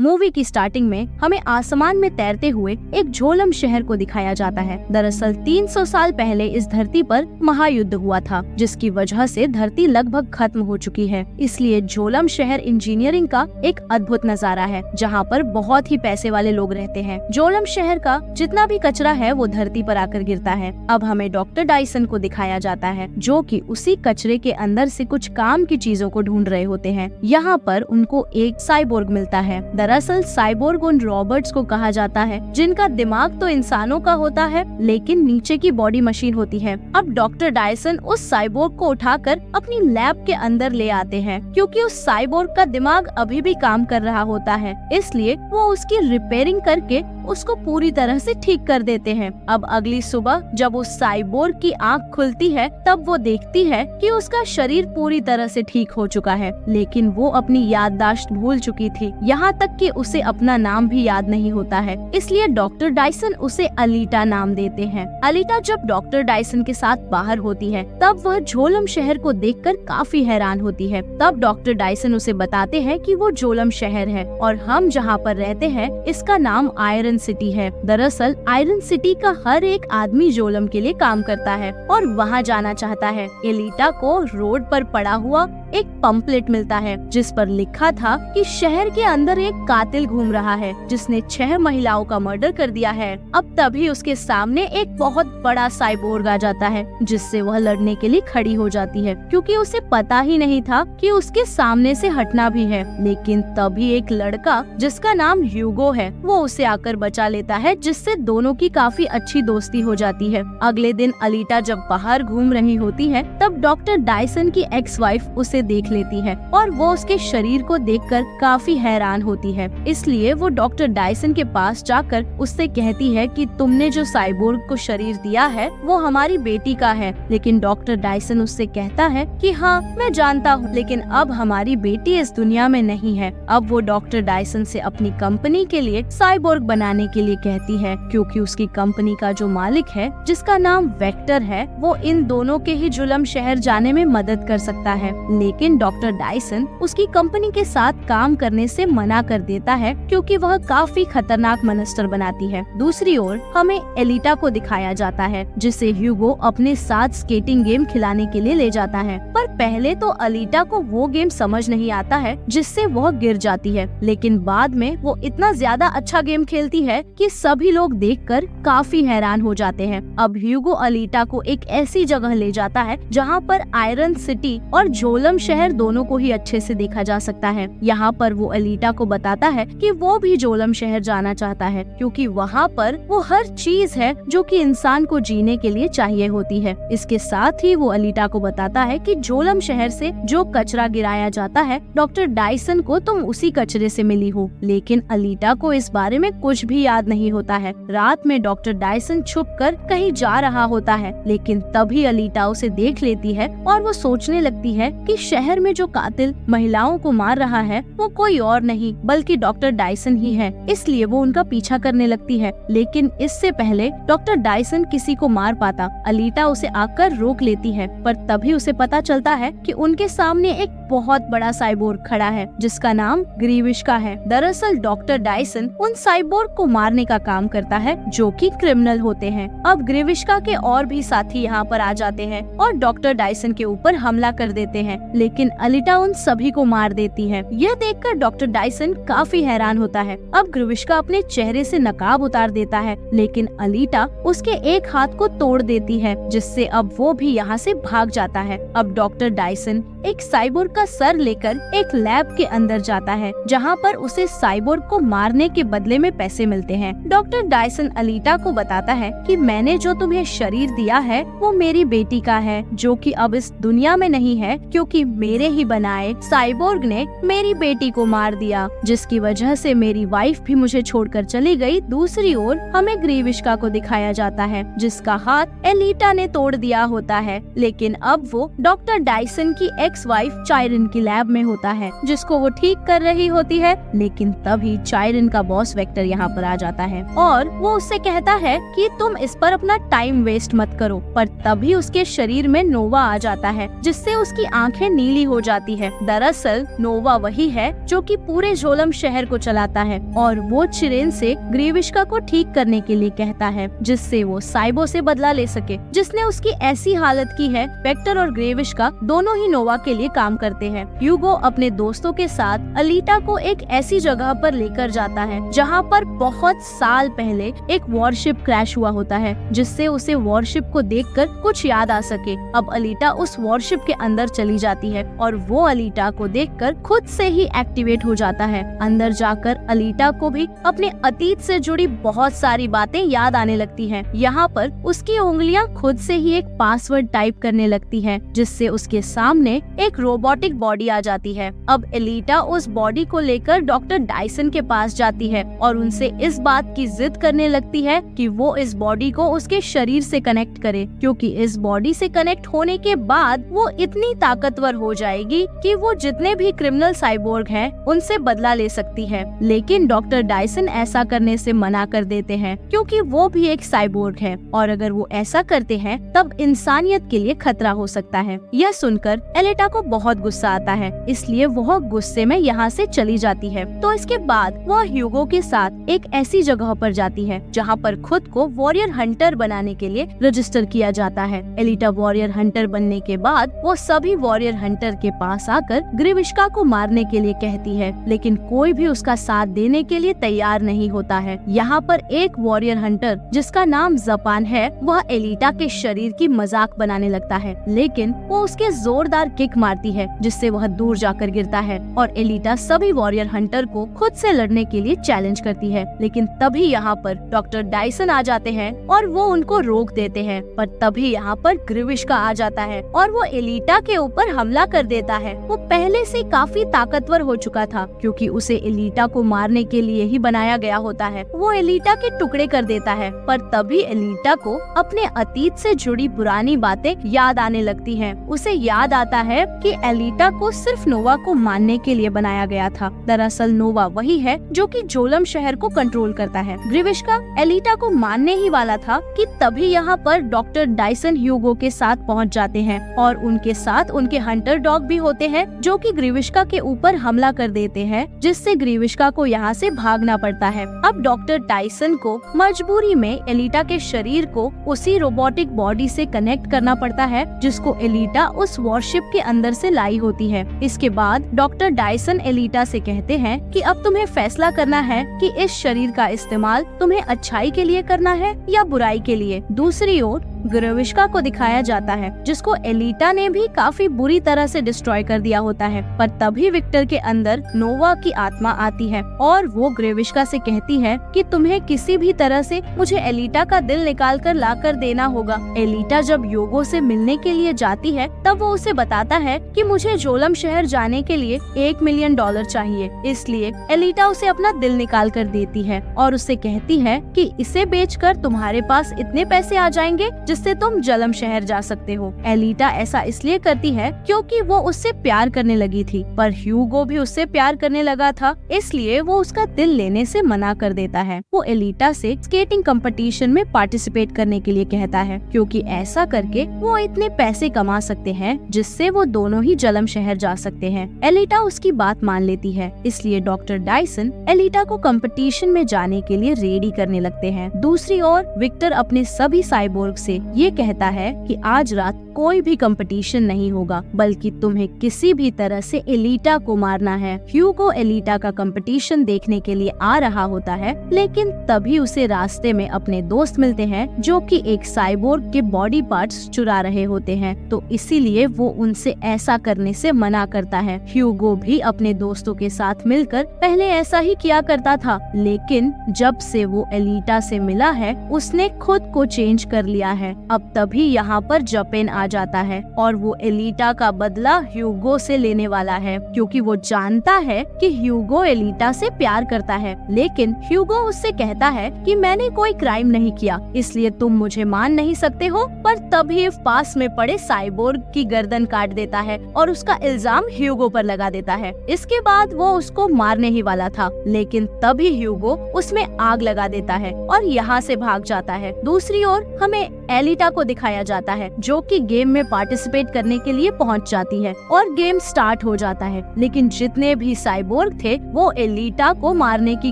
Movie की starting में हमें आसमान में तैरते हुए एक झोलम शहर को दिखाया जाता है। दरअसल 300 साल पहले इस धरती पर महायुद्ध हुआ था, जिसकी वजह से धरती लगभग खत्म हो चुकी है। इसलिए झोलम शहर इंजीनियरिंग का एक अद्भुत नजारा है, जहाँ पर बहुत ही पैसे वाले लोग रहते हैं। झोलम शहर का जितना भी कचरा है वो धरती पर आकर गिरता है। अब हमें डॉक्टर डायसन को दिखाया जाता है, जो कि उसी कचरे के अंदर से कुछ काम की चीजों को ढूंढ रहे होते हैं। यहाँ पर उनको एक साइबोर्ग मिलता है। दरअसल साइबोर्ग उन रॉबर्ट्स को कहा जाता है जिनका दिमाग तो इंसानों का होता है, लेकिन नीचे की बॉडी मशीन होती है। अब डॉक्टर डायसन उस साइबोर्ग को उठाकर अपनी लैब के अंदर ले आते हैं, क्योंकि उस साइबोर्ग का दिमाग अभी भी काम कर रहा होता है। इसलिए वो उसकी रिपेयरिंग करके उसको पूरी तरह से ठीक कर देते हैं। अब अगली सुबह जब उस साइबोर्ग की आंख खुलती है, तब वो देखती है कि उसका शरीर पूरी तरह से ठीक हो चुका है, लेकिन वो अपनी याददाश्त भूल चुकी थी, यहाँ तक कि उसे अपना नाम भी याद नहीं होता है। इसलिए डॉक्टर डायसन उसे अलीटा नाम देते हैं। अलीटा जब डॉक्टर डायसन के साथ बाहर होती है, तब वह झोलम शहर को देखकर काफी हैरान होती है। तब डॉक्टर डायसन उसे बताते हैं कि वो झोलम शहर है और हम जहाँ पर रहते हैं इसका नाम आयरन सिटी है। दरअसल आयरन सिटी का हर एक आदमी झोलम के लिए काम करता है और वहाँ जाना चाहता है। एलिटा को रोड पर पड़ा हुआ एक पंपलेट मिलता है, जिस पर लिखा था कि शहर के अंदर एक कातिल घूम रहा है जिसने 6 महिलाओं का मर्डर कर दिया है। अब तभी उसके सामने एक बहुत बड़ा साइबोर्ग आ जाता है, जिससे वह लड़ने के लिए खड़ी हो जाती है, क्योंकि उसे पता ही नहीं था कि उसके सामने से हटना भी है। लेकिन तभी एक लड़का जिसका नाम ह्यूगो है वो उसे आकर बचा लेता है, जिससे दोनों की काफी अच्छी दोस्ती हो जाती है। अगले दिन अलीटा जब बाहर घूम रही होती है, तब डॉक्टर डायसन की एक्स वाइफ उसे देख लेती है और वो उसके शरीर को देखकर काफी हैरान होती है। इसलिए वो डॉक्टर डायसन के पास जाकर उससे कहती है कि तुमने जो साइबोर्ग को शरीर दिया है वो हमारी बेटी का है। लेकिन डॉक्टर डायसन उससे कहता है कि हाँ मैं जानता हूँ, लेकिन अब हमारी बेटी इस दुनिया में नहीं है। अब वो डॉक्टर डायसन से अपनी कंपनी के लिए साइबोर्ग बनाने के लिए कहती है, क्योंकि उसकी कंपनी का जो मालिक है जिसका नाम वेक्टर है, वो इन दोनों के ही झुलम शहर जाने में मदद कर सकता है। लेकिन डॉक्टर डायसन उसकी कंपनी के साथ काम करने से मना कर देता है, क्योंकि वह काफी खतरनाक मॉन्स्टर बनाती है। दूसरी ओर हमें एलिटा को दिखाया जाता है, जिसे ह्यूगो अपने साथ स्केटिंग गेम खिलाने के लिए ले जाता है। पर पहले तो एलिटा को वो गेम समझ नहीं आता है, जिससे वह गिर जाती है। लेकिन बाद में वो इतना ज्यादा अच्छा गेम खेलती है कि सभी लोग देखकर काफी हैरान हो जाते हैं। अब ह्यूगो एलिटा को एक ऐसी जगह ले जाता है जहाँ पर आयरन सिटी और झोलम शहर दोनों को ही अच्छे से देखा जा सकता है। यहाँ पर वो एलिटा को बताता है कि वो भी झोलम शहर जाना चाहता है, क्योंकि वहाँ पर वो हर चीज है जो कि इंसान को जीने के लिए चाहिए होती है। इसके साथ ही वो एलिटा को बताता है कि झोलम शहर से जो कचरा गिराया जाता है, डॉक्टर डायसन को तुम उसी कचरे से मिली हो। लेकिन एलिटा को इस बारे में कुछ भी याद नहीं होता है। रात में डॉक्टर डायसन छुपकर कहीं जा रहा होता है, लेकिन तभी एलिटा उसे देख लेती है और वो सोचने लगती है कि शहर में जो कातिल महिलाओं को मार रहा है वो कोई और नहीं बल्कि डॉक्टर डायसन ही है। इसलिए वो उनका पीछा करने लगती है, लेकिन इससे पहले डॉक्टर डायसन किसी को मार पाता, एलिटा उसे आकर रोक लेती है। पर तभी उसे पता चलता है कि उनके सामने एक बहुत बड़ा साइबोर्ग खड़ा है, जिसका नाम ग्रीविश्का है। दरअसल डॉक्टर डायसन उन साइबोर्ग को मारने का काम करता है जो कि क्रिमिनल होते हैं। अब ग्रीविश्का के और भी साथी यहाँ पर आ जाते हैं और डॉक्टर डायसन के ऊपर हमला कर देते हैं, लेकिन एलिटा उन सभी को मार देती है। यह देखकर डॉक्टर डायसन काफी हैरान होता है। अब ग्रीविश्का अपने चेहरे से नकाब उतार देता है, लेकिन एलिटा उसके एक हाथ को तोड़ देती है, जिससे अब वो भी यहाँ से भाग जाता है। अब डॉक्टर डायसन एक साइबोर्ग का सर लेकर एक लैब के अंदर जाता है, जहाँ पर उसे साइबोर्ग को मारने के बदले में पैसे मिलते हैं। डॉक्टर डायसन एलिटा को बताता है कि मैंने जो तुम्हें शरीर दिया है वो मेरी बेटी का है, जो कि अब इस दुनिया में नहीं है, क्योंकि मेरे ही बनाए साइबोर्ग ने मेरी बेटी को मार दिया, जिसकी वजह से मेरी वाइफ भी मुझे छोड़कर चली गई। दूसरी ओर हमें ग्रीविश्का को दिखाया जाता है, जिसका हाथ एलिटा ने तोड़ दिया होता है, लेकिन अब वो डॉक्टर डायसन की एक्स वाइफ चायरन की लैब में होता है, जिसको वो ठीक कर रही होती है। लेकिन तभी चायरन का बॉस वेक्टर यहाँ पर आ जाता है और वो उससे कहता है कि तुम इस पर अपना टाइम वेस्ट मत करो। पर तभी उसके शरीर में नोवा आ जाता है, जिससे उसकी आंखें नीली हो जाती है। दरअसल नोवा वही है जो कि पूरे झोलम शहर को चलाता है और वो चिरेन से ग्रीविश्का को ठीक करने के लिए कहता है, जिससे वो साइबो से बदला ले सके, जिसने उसकी ऐसी हालत की है। वेक्टर और ग्रेविश्का दोनों ही नोवा के लिए काम करते हैं। ह्यूगो अपने दोस्तों के साथ अलीटा को एक ऐसी जगह पर लेकर जाता है जहाँ पर बहुत साल पहले एक वॉरशिप क्रैश हुआ होता है, जिससे उसे वॉरशिप को देखकर कुछ याद आ सके। अब अलीटा उस वॉरशिप के अंदर चली जाती है और वो अलीटा को देखकर खुद से ही एक्टिवेट हो जाता है। अंदर जाकर अलीटा को भी अपने अतीत से जुड़ी बहुत सारी बातें याद आने लगती हैं। यहाँ पर उसकी उंगलियां खुद से ही एक पासवर्ड टाइप करने लगती हैं, जिससे उसके सामने एक रोबोटिक बॉडी आ जाती है। अब एलिटा उस बॉडी को लेकर डॉक्टर डायसन के पास जाती है और उनसे इस बात की जिद करने लगती है कि वो इस बॉडी को उसके शरीर से कनेक्ट करे, क्योंकि इस बॉडी से कनेक्ट होने के बाद वो इतनी ताकतवर हो जाएगी कि वो जितने भी क्रिमिनल साइबोर्ग हैं उनसे बदला ले सकती है। लेकिन डॉक्टर डायसन ऐसा करने से मना कर देते हैं, क्योंकि वो भी एक साइबोर्ग है और अगर वो ऐसा करते हैं तब इंसानियत के लिए खतरा हो सकता है। यह सुनकर एलिटा को बहुत गुस्सा आता है, इसलिए वह गुस्से में यहाँ से चली जाती है। तो इसके बाद वह ह्यूगो के साथ एक ऐसी जगह पर जाती है जहाँ पर खुद को वॉरियर हंटर बनाने के लिए रजिस्टर किया जाता है। एलिटा वॉरियर हंटर बनने के बाद वो सभी वॉरियर हंटर के पास आकर ग्रीविश्का को मारने के लिए कहती है, लेकिन कोई भी उसका साथ देने के लिए तैयार नहीं होता है। यहाँ पर एक वॉरियर हंटर जिसका नाम जापान है, वह एलिटा के शरीर की मजाक बनाने लगता है, लेकिन वो उसके जोरदार किक मारती है, जिससे वह दूर जाकर गिरता है और एलिटा सभी वॉरियर हंटर को खुद से लड़ने के लिए चैलेंज करती है। लेकिन तभी यहाँ पर डॉक्टर डायसन आ जाते हैं और वो उनको रोक देते हैं। पर तभी यहाँ पर ग्रीविश्का आ जाता है और वो एलिटा के ऊपर हमला कर देता है। वो पहले से काफी ताकतवर हो चुका था, क्योंकि उसे एलिटा को मारने के लिए ही बनाया गया होता है। वो एलिटा के टुकड़े कर देता है, पर तभी एलिटा को अपने अतीत से जुड़ी पुरानी बातें याद आने लगती हैं। उसे याद आता है कि एलिटा को सिर्फ नोवा को मारने के लिए बनाया गया था। दरअसल नोवा वही है जो कि झोलम शहर को कंट्रोल करता है। ग्रीविश्का एलिटा को मारने ही वाला था कि तभी यहाँ पर डॉक्टर डायसन ह्यूगो के साथ पहुँच जाते हैं और उनके साथ उनके हंटर डॉग भी होते हैं, जो कि ग्रीविश्का के ऊपर हमला कर देते हैं, जिससे ग्रीविश्का को यहाँ से भागना पड़ता है। अब डॉक्टर डायसन को मजबूरी में एलिटा के शरीर को उसी रोबोटिक बॉडी से कनेक्ट करना पड़ता है, जिसको एलिटा उस वॉरशिप के अंदर से लाई होती है। इसके बाद डॉक्टर डायसन एलिटा से कहते हैं कि अब तुम्हें फैसला करना है कि इस शरीर का इस्तेमाल तुम्हें अच्छाई के लिए करना है या बुराई के लिए। दूसरी ओर ग्रीविश्का को दिखाया जाता है, जिसको एलिटा ने भी काफी बुरी तरह से डिस्ट्रॉय कर दिया होता है। पर तभी विक्टर के अंदर नोवा की आत्मा आती है और वो ग्रीविश्का से कहती है कि तुम्हें किसी भी तरह से मुझे एलिटा का दिल निकाल कर ला कर देना होगा। एलिटा जब ह्यूगो से मिलने के लिए जाती है तब वो उसे बताता है कि मुझे झोलम शहर जाने के लिए $1 मिलियन चाहिए। इसलिए एलिटा उसे अपना दिल निकाल कर देती है और उससे कहती है कि इसे बेचकर तुम्हारे पास इतने पैसे आ जाएंगे जिससे तुम झोलम शहर जा सकते हो। एलिटा ऐसा इसलिए करती है क्योंकि वो उससे प्यार करने लगी थी, पर ह्यूगो भी उससे प्यार करने लगा था, इसलिए वो उसका दिल लेने से मना कर देता है। वो एलिटा से स्केटिंग कंपटीशन में पार्टिसिपेट करने के लिए कहता है, क्योंकि ऐसा करके वो इतने पैसे कमा सकते हैं जिससे वो दोनों ही झोलम शहर जा सकते हैं। एलिटा उसकी बात मान लेती है, इसलिए डॉक्टर डायसन एलिटा को कंपटीशन में जाने के लिए रेडी करने लगते हैं। दूसरी ओर विक्टर अपने सभी साइबोर्ग से ये कहता है कि आज रात कोई भी कंपटीशन नहीं होगा, बल्कि तुम्हें किसी भी तरह से एलिटा को मारना है। ह्यूगो एलिटा का कंपटीशन देखने के लिए आ रहा होता है, लेकिन तभी उसे रास्ते में अपने दोस्त मिलते हैं जो कि एक साइबोर्ग के बॉडी पार्ट्स चुरा रहे होते हैं, तो इसीलिए वो उनसे ऐसा करने से मना करता है। ह्यूगो भी अपने दोस्तों के साथ मिलकर पहले ऐसा ही किया करता था, लेकिन जब से वो एलिटा से मिला है उसने खुद को चेंज कर लिया है। है। अब तभी यहाँ पर जपेन आ जाता है और वो एलिटा का बदला ह्यूगो से लेने वाला है, क्योंकि वो जानता है कि ह्यूगो एलिटा से प्यार करता है। लेकिन ह्यूगो उससे कहता है कि मैंने कोई क्राइम नहीं किया, इसलिए तुम मुझे मान नहीं सकते हो। पर तभी पास में पड़े साइबोर्ग की गर्दन काट देता है और उसका इल्जाम ह्यूगो पर लगा देता है। इसके बाद वो उसको मारने ही वाला था, लेकिन तभी ह्यूगो उसमें आग लगा देता है और यहाँ से भाग जाता है। दूसरी ओर हमें एलिटा को दिखाया जाता है, जो कि गेम में पार्टिसिपेट करने के लिए पहुँच जाती है और गेम स्टार्ट हो जाता है। लेकिन जितने भी साइबोर्ग थे वो एलिटा को मारने की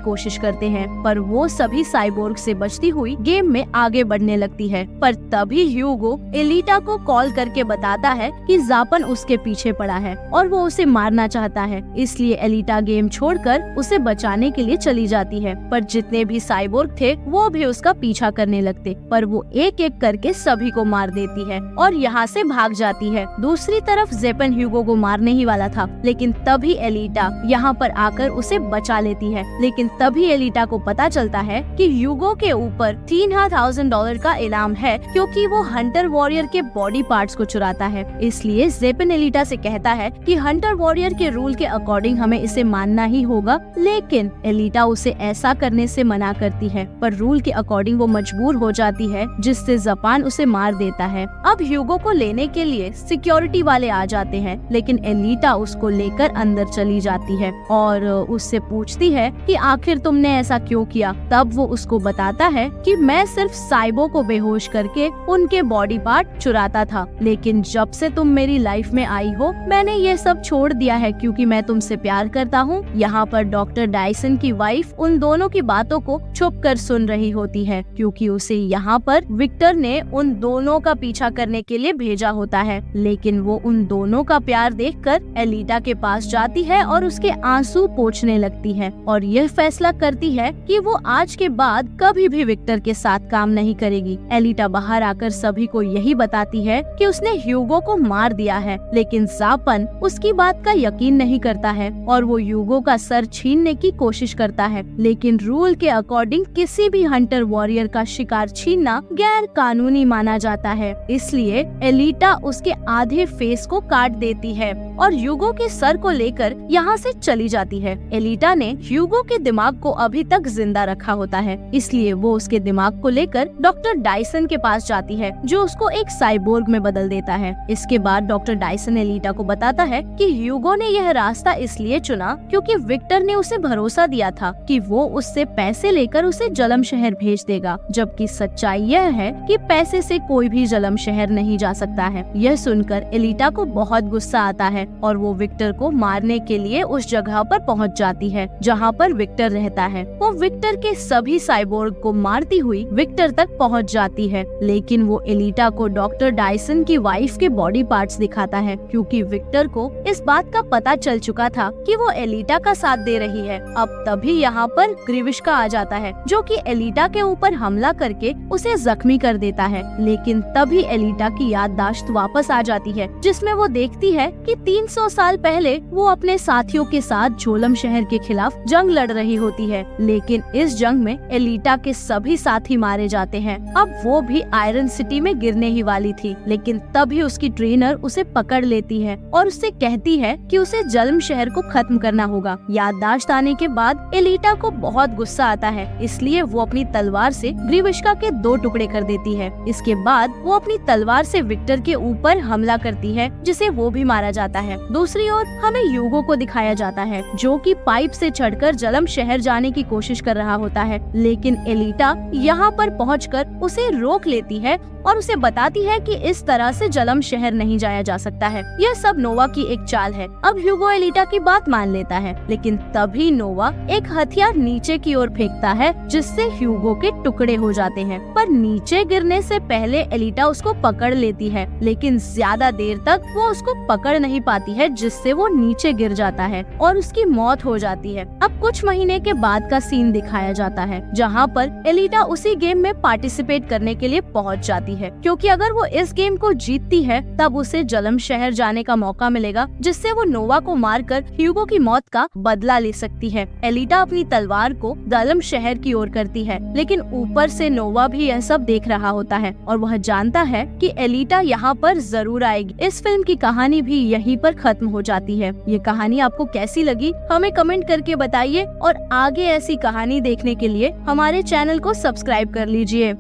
कोशिश करते हैं, पर वो सभी साइबोर्ग से बचती हुई गेम में आगे बढ़ने लगती है। पर तभी ह्यूगो एलिटा को कॉल करके बताता है कि जापन उसके पीछे पड़ा है और वो उसे मारना चाहता है। इसलिए एलिटा गेम छोड़कर उसे बचाने के लिए चली जाती है। पर जितने भी साइबोर्ग थे वो भी उसका पीछा करने लगते, पर वो एक एक करके सभी को मार देती है और यहाँ से भाग जाती है। दूसरी तरफ जेपन ह्यूगो को मारने ही वाला था, लेकिन तभी एलिटा यहाँ पर आकर उसे बचा लेती है। लेकिन तभी एलिटा को पता चलता है कि ह्यूगो के ऊपर $3,000 का इनाम है, क्योंकि वो हंटर वॉरियर के बॉडी पार्ट्स को चुराता है। इसलिए जेपन एलिटा से कहता है कि हंटर वॉरियर के रूल के अकॉर्डिंग हमें इसे मानना ही होगा, लेकिन एलिटा उसे ऐसा करने से मना करती है। पर रूल के अकॉर्डिंग वो मजबूर हो जाती है, जिससे जापान उसे मार देता है। अब ह्यूगो को लेने के लिए सिक्योरिटी वाले आ जाते हैं, लेकिन एलिटा उसको लेकर अंदर चली जाती है और उससे पूछती है कि आखिर तुमने ऐसा क्यों किया। तब वो उसको बताता है कि मैं सिर्फ साइबो को बेहोश करके उनके बॉडी पार्ट चुराता था, लेकिन जब से तुम मेरी लाइफ में आई हो मैंने ये सब छोड़ दिया है, क्योंकि मैं तुमसे प्यार करता हूँ। यहाँ पर डॉक्टर डायसन की वाइफ उन दोनों की बातों को छुप कर सुन रही होती है, क्योंकि उसे यहाँ पर विक्टर ने उन दोनों का पीछा करने के लिए भेजा होता है। लेकिन वो उन दोनों का प्यार देखकर एलिटा के पास जाती है और उसके आंसू पोंछने लगती है और यह फैसला करती है कि वो आज के बाद कभी भी विक्टर के साथ काम नहीं करेगी। एलिटा बाहर आकर सभी को यही बताती है कि उसने ह्यूगो को मार दिया है, लेकिन जापन उसकी बात का यकीन नहीं करता है और वो ह्यूगो का सर छीनने की कोशिश करता है। लेकिन रूल के अकॉर्डिंग किसी भी हंटर वॉरियर का शिकार छीनना गैर कानूनी माना जाता है, इसलिए एलिटा उसके आधे फेस को काट देती है और ह्यूगो के सर को लेकर यहाँ से चली जाती है। एलिटा ने ह्यूगो के दिमाग को अभी तक जिंदा रखा होता है, इसलिए वो उसके दिमाग को लेकर डॉक्टर डायसन के पास जाती है, जो उसको एक साइबोर्ग में बदल देता है। इसके बाद डॉक्टर डायसन एलिटा को बताता है कि ह्यूगो ने यह रास्ता इसलिए चुना क्योंकि विक्टर ने उसे भरोसा दिया था कि वो उससे पैसे लेकर उसे जलम शहर भेज देगा, जबकि सच्चाई यह है कि पैसे से कोई भी जलम शहर नहीं जा सकता है। यह सुनकर एलिटा को बहुत गुस्सा आता है और वो विक्टर को मारने के लिए उस जगह पर पहुंच जाती है जहां पर विक्टर रहता है। वो विक्टर के सभी साइबोर्ग को मारती हुई विक्टर तक पहुंच जाती है, लेकिन वो एलिटा को डॉक्टर डायसन की वाइफ के बॉडी पार्ट्स दिखाता है, क्योंकि विक्टर को इस बात का पता चल चुका था कि वो एलिटा का साथ दे रही है। अब तभी यहाँ पर ग्रीविश्का आ जाता है, जो कि एलिटा के ऊपर हमला करके उसे जख्मी कर देता है। लेकिन तभी एलिटा की याददाश्त वापस आ जाती है, जिसमें वो देखती है कि 300 साल पहले वो अपने साथियों के साथ झोलम शहर के खिलाफ जंग लड़ रही होती है। लेकिन इस जंग में एलिटा के सभी साथी मारे जाते हैं। अब वो भी आयरन सिटी में गिरने ही वाली थी, लेकिन तभी उसकी ट्रेनर उसे पकड़ लेती है और उससे कहती है कि उसे जलम शहर को खत्म करना होगा। याददाश्त आने के बाद एलिटा को बहुत गुस्सा आता है, इसलिए वो अपनी तलवार से ग्रीविश्का के 2 टुकड़े कर देती है। इसके बाद वो अपनी तलवार से विक्टर के ऊपर हमला करती है, जिसे वो भी मारा जाता है। दूसरी ओर हमें ह्यूगो को दिखाया जाता है, जो कि पाइप से चढ़कर जलम शहर जाने की कोशिश कर रहा होता है, लेकिन एलिटा यहाँ पर पहुंचकर उसे रोक लेती है और उसे बताती है कि इस तरह से जलम शहर नहीं जाया जा सकता है, यह सब नोवा की एक चाल है। अब ह्यूगो एलिटा की बात मान लेता है, लेकिन तभी नोवा एक हथियार नीचे की ओर फेंकता है, जिससे ह्यूगो के टुकड़े हो जाते हैं। पर नीचे गिरने से पहले एलिटा उसको पकड़ लेती है, लेकिन ज्यादा देर तक वो उसको पकड़ नहीं पाती है, जिससे वो नीचे गिर जाता है और उसकी मौत हो जाती है। अब कुछ महीने के बाद का सीन दिखाया जाता है, जहाँ पर एलिटा उसी गेम में पार्टिसिपेट करने के लिए पहुँच जाती है। है, क्योंकि अगर वो इस गेम को जीतती है तब उसे जलम शहर जाने का मौका मिलेगा, जिससे वो नोवा को मारकर ह्यूगो की मौत का बदला ले सकती है। एलिटा अपनी तलवार को जलम शहर की ओर करती है, लेकिन ऊपर से नोवा भी यह सब देख रहा होता है और वह जानता है कि एलिटा यहाँ पर जरूर आएगी। इस फिल्म की कहानी भी यहीं पर खत्म हो जाती है। ये कहानी आपको कैसी लगी हमें कमेंट करके बताइए और आगे ऐसी कहानी देखने के लिए हमारे चैनल को सब्सक्राइब कर लीजिए।